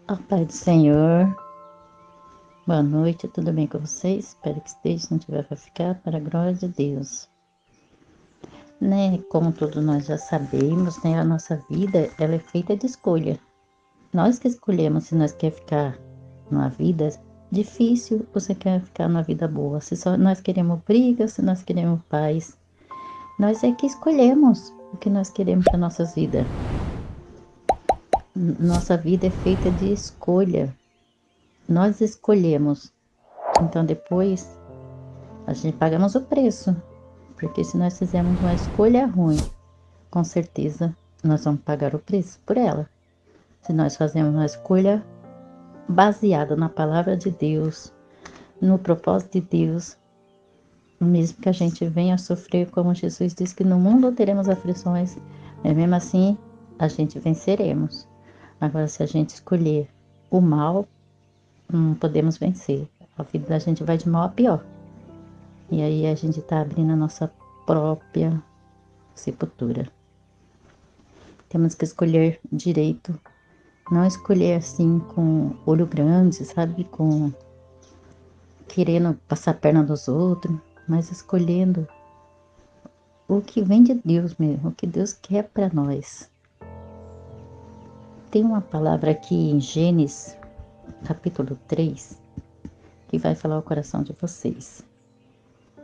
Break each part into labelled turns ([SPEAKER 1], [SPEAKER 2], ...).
[SPEAKER 1] A paz do Senhor, boa noite, tudo bem com vocês? Espero que esteja, se não tiver para ficar, para a glória de Deus. Como todos nós já sabemos, a nossa vida, ela é feita de escolha. Nós que escolhemos se nós quer ficar numa vida difícil ou se quer ficar numa vida boa. Se só nós queremos briga, se nós queremos paz. Nós é que escolhemos o que nós queremos para nossas vidas. Nossa vida é feita de escolha. Nós escolhemos. Então depois a gente pagamos o preço, porque se nós fizermos uma escolha ruim, com certeza nós vamos pagar o preço por ela. Se nós fazemos uma escolha baseada na palavra de Deus, no propósito de Deus, mesmo que a gente venha a sofrer, como Jesus disse que no mundo teremos aflições, mas mesmo assim a gente venceremos. Agora, se a gente escolher o mal, não podemos vencer. A vida da gente vai de mal a pior. E aí a gente está abrindo a nossa própria sepultura. Temos que escolher direito, não escolher assim com olho grande, sabe? Com querendo passar a perna dos outros, mas escolhendo o que vem de Deus mesmo, o que Deus quer para nós. Tem uma palavra aqui em Gênesis, capítulo 3, que vai falar o coração de vocês.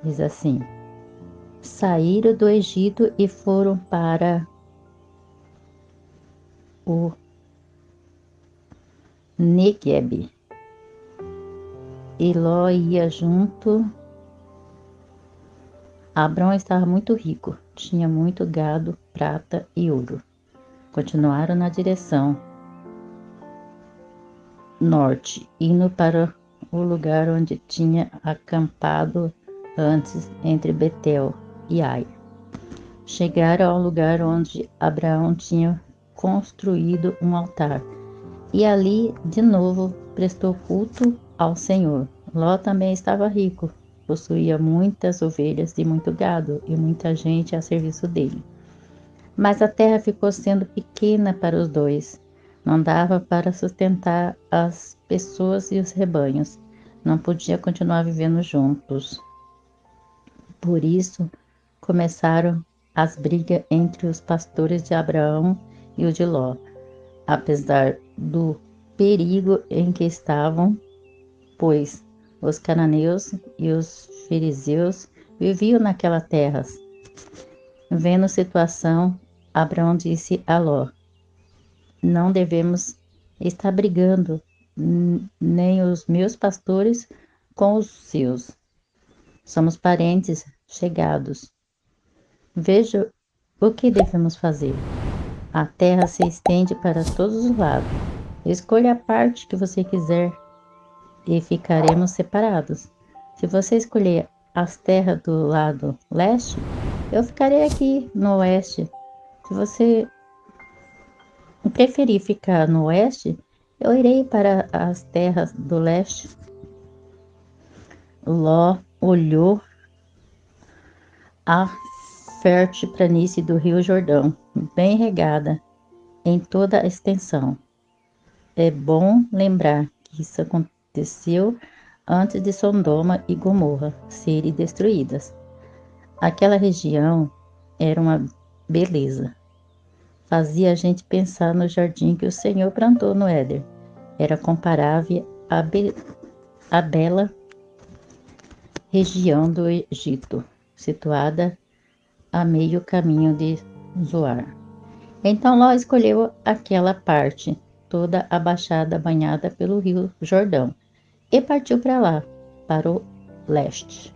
[SPEAKER 1] Diz assim: saíram do Egito e foram para o Neguebe. E Ló ia junto. Abrão estava muito rico, tinha muito gado, prata e ouro. Continuaram na direção norte, indo para o lugar onde tinha acampado antes, entre Betel e Ai. Chegaram ao lugar onde Abraão tinha construído um altar, e ali de novo prestou culto ao Senhor. Ló também estava rico, possuía muitas ovelhas e muito gado, e muita gente a serviço dele. Mas a terra ficou sendo pequena para os dois. Não dava para sustentar as pessoas e os rebanhos. Não podia continuar vivendo juntos. Por isso, começaram as brigas entre os pastores de Abraão e o de Ló. Apesar do perigo em que estavam, pois os cananeus e os fariseus viviam naquela terra. Vendo a situação, Abraão disse a Ló: não devemos estar brigando, nem os meus pastores com os seus. Somos parentes chegados. Veja o que devemos fazer. A terra se estende para todos os lados. Escolha a parte que você quiser e ficaremos separados. Se você escolher as terras do lado leste, eu ficarei aqui no oeste. Se você preferir ficar no oeste, eu irei para as terras do leste. Ló olhou a fértil planície do Rio Jordão, bem regada em toda a extensão. É bom lembrar que isso aconteceu antes de Sodoma e Gomorra serem destruídas. Aquela região era uma beleza. Fazia a gente pensar no jardim que o Senhor plantou no Éden. Era comparável à bela região do Egito, situada a meio caminho de Zoar. Então Ló escolheu aquela parte, toda a baixada banhada pelo rio Jordão, e partiu para lá, para o leste.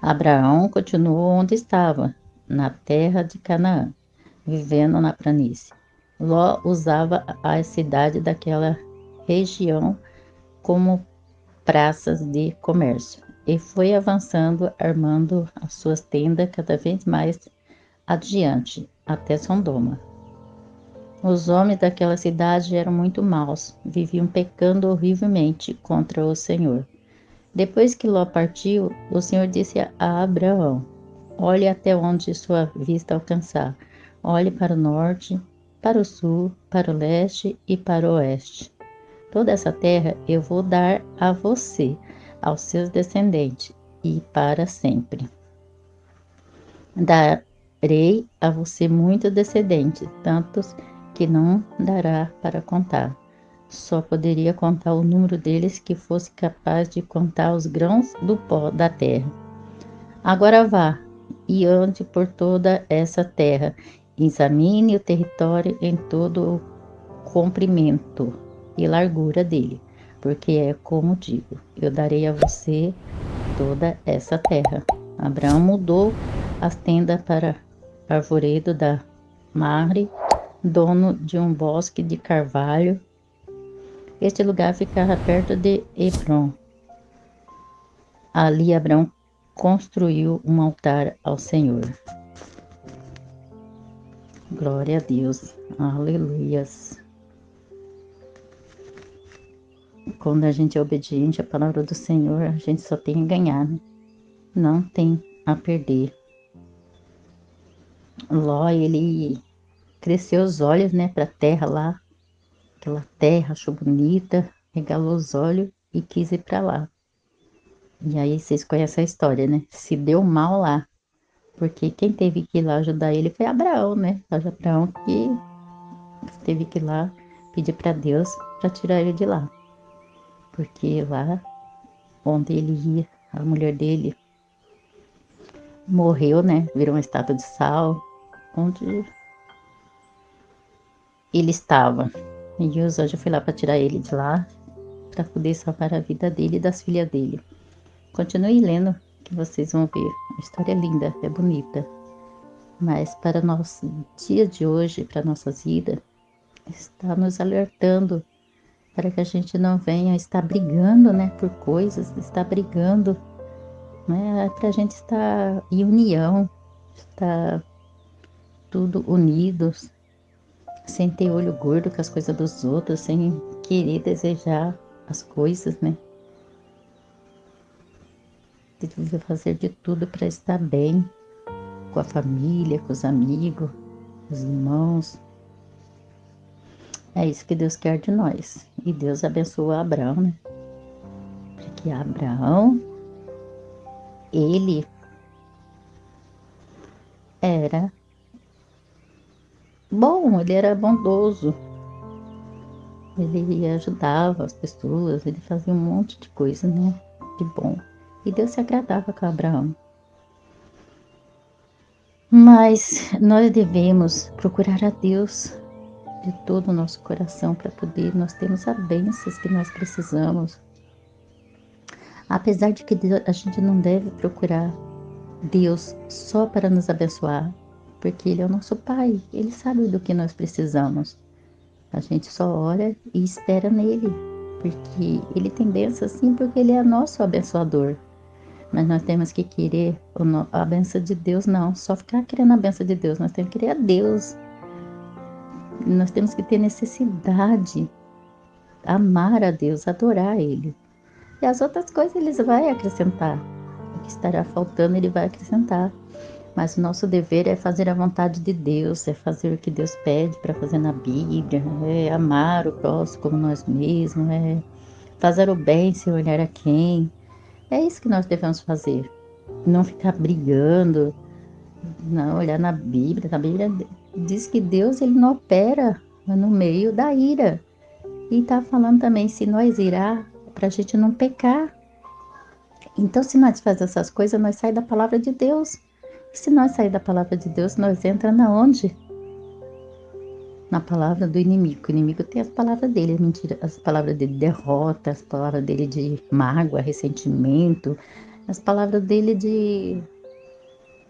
[SPEAKER 1] Abraão continuou onde estava, na terra de Canaã, vivendo na planície. Ló usava a cidade daquela região como praças de comércio e foi avançando, armando as suas tendas cada vez mais adiante, até Sodoma. Os homens daquela cidade eram muito maus, viviam pecando horrivelmente contra o Senhor. Depois que Ló partiu, o Senhor disse a Abraão: olhe até onde sua vista alcançar. Olhe para o norte para o sul, para o leste e para o oeste. Toda essa terra eu vou dar a você, aos seus descendentes, e para sempre. Darei a você muitos descendentes, tantos que não dará para contar. Só poderia contar o número deles que fosse capaz de contar os grãos do pó da terra. Agora vá e ande por toda essa terra, examine o território em todo o comprimento e largura dele, porque é como digo, eu darei a você toda essa terra. Abraão mudou as tendas para arvoredo da Mamre, dono de um bosque de carvalho. Este lugar ficava perto de Hebron. Ali Abraão construiu um altar ao Senhor. Glória a Deus. Aleluias. Quando a gente é obediente à palavra do Senhor, a gente só tem a ganhar, né? Não tem a perder. Ló, ele cresceu os olhos, né, para a terra lá. Aquela terra, achou bonita, regalou os olhos e quis ir para lá. E aí vocês conhecem a história, né? Se deu mal lá, porque quem teve que ir lá ajudar ele foi Abraão, né? Abraão que teve que ir lá pedir para Deus para tirar ele de lá. Porque lá onde ele ia, a mulher dele morreu, né? Virou uma estátua de sal, onde ele estava. E os anjos foram lá para tirar ele de lá, para poder salvar a vida dele e das filhas dele. Continue lendo, que vocês vão ver. A história é linda, é bonita. Mas para nosso dia de hoje, para nossas vidas, está nos alertando para que a gente não venha estar brigando, né, por coisas, estar brigando, né, para a gente estar em união, estar tudo unidos, sem ter olho gordo com as coisas dos outros, sem querer desejar as coisas, né? Deve fazer de tudo para estar bem com a família, com os amigos, os irmãos. É isso que Deus quer de nós. E Deus abençoou Abraão, né? Porque Abraão, ele era bom, ele era bondoso. Ele ajudava as pessoas, ele fazia um monte de coisa, né? De bom. E Deus se agradava com Abraão. Mas nós devemos procurar a Deus de todo o nosso coração para poder nós termos as bênçãos que nós precisamos. Apesar de que a gente não deve procurar Deus só para nos abençoar, porque Ele é o nosso Pai, Ele sabe do que nós precisamos. A gente só ora e espera nele, porque Ele tem bênção sim, porque Ele é nosso abençoador. Mas nós temos que querer a bênção de Deus, não, só ficar querendo a bênção de Deus, nós temos que querer a Deus. Nós temos que ter necessidade, amar a Deus, adorar Ele. E as outras coisas Ele vai acrescentar. O que estará faltando, Ele vai acrescentar. Mas o nosso dever é fazer a vontade de Deus, é fazer o que Deus pede para fazer na Bíblia, é amar o próximo como nós mesmos, é fazer o bem sem olhar a quem. É isso que nós devemos fazer. Não ficar brigando, não olhar na Bíblia. Na Bíblia diz que Deus ele não opera no meio da ira. E está falando também, se nós irá, para a gente não pecar. Então, se nós fazemos essas coisas, nós saímos da palavra de Deus. E se nós sair da palavra de Deus, nós entramos na onde? Na palavra do inimigo. O inimigo tem as palavras dele, mentira, as palavras dele de derrota, as palavras dele de mágoa, ressentimento, as palavras dele de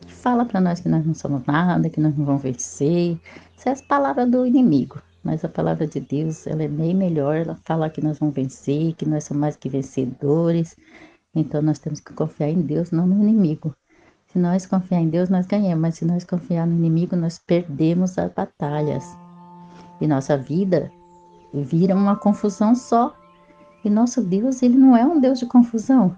[SPEAKER 1] que fala para nós que nós não somos nada, que nós não vamos vencer. Isso é as palavras do inimigo. Mas a palavra de Deus, ela é bem melhor, ela fala que nós vamos vencer, que nós somos mais que vencedores. Então nós temos que confiar em Deus, não no inimigo. Se nós confiar em Deus, nós ganhamos, mas se nós confiar no inimigo, nós perdemos as batalhas. E nossa vida vira uma confusão só. E nosso Deus, ele não é um Deus de confusão.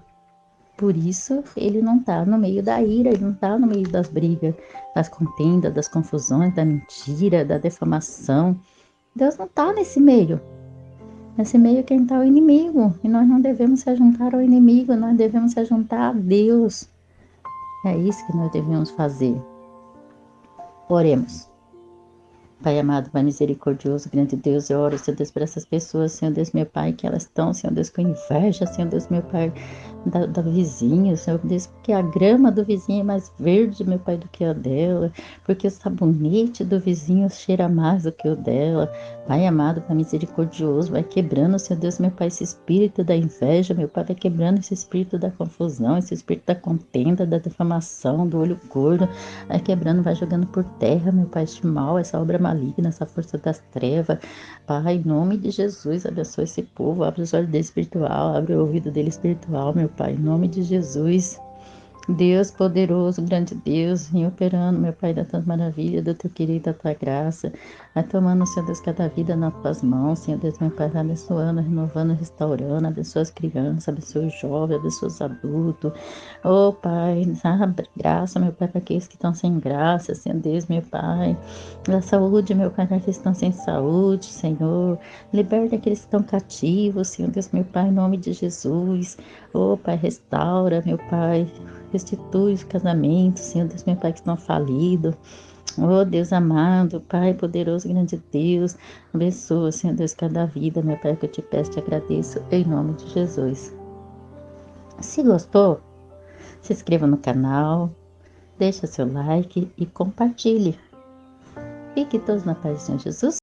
[SPEAKER 1] Por isso, ele não está no meio da ira, ele não está no meio das brigas, das contendas, das confusões, da mentira, da defamação. Deus não está nesse meio. Nesse meio quem está é o inimigo. E nós não devemos se juntar ao inimigo, nós devemos se juntar a Deus. É isso que nós devemos fazer. Oremos. Pai amado, Pai misericordioso, grande Deus, eu oro, Senhor Deus, por essas pessoas, Senhor Deus, meu Pai, que elas estão, Senhor Deus, com inveja, Senhor Deus, meu Pai, da vizinha, Senhor Deus, porque a grama do vizinho é mais verde, meu Pai, do que a dela, porque o sabonete do vizinho cheira mais do que o dela. Pai amado, Pai misericordioso, vai quebrando, Senhor Deus, meu Pai, esse espírito da inveja, meu Pai, vai quebrando esse espírito da confusão, esse espírito da contenda, da defamação, do olho gordo, vai quebrando, vai jogando por terra, meu Pai, este mal, essa obra maligna, essa força das trevas. Pai, em nome de Jesus, abençoa esse povo, abre os olhos dele espiritual, abre o ouvido dele espiritual, meu Pai, em nome de Jesus. Deus poderoso, grande Deus, vem operando, meu Pai, da tua maravilha, do teu querido, da tua graça. Vai tomando, Senhor Deus, cada vida nas tuas mãos, Senhor Deus, meu Pai, vai abençoando, renovando, restaurando, abençoa as crianças, abençoa os jovens, abençoa os adultos. Oh, Pai, dá graça, meu Pai, para aqueles que estão sem graça, Senhor Deus, meu Pai. Dá saúde, meu Pai, para aqueles que estão sem saúde, Senhor. Liberta aqueles que estão cativos, Senhor Deus, meu Pai, em nome de Jesus. Oh, Pai, restaura, meu Pai. Restitui os casamentos, Senhor Deus, meu Pai, que estão falidos. Oh, Deus amado, Pai poderoso, grande Deus, abençoa, Senhor Deus, cada vida, meu Pai, que eu te peço, te agradeço, em nome de Jesus. Se gostou, se inscreva no canal, deixa seu like e compartilhe. Fique todos na paz do Senhor Jesus.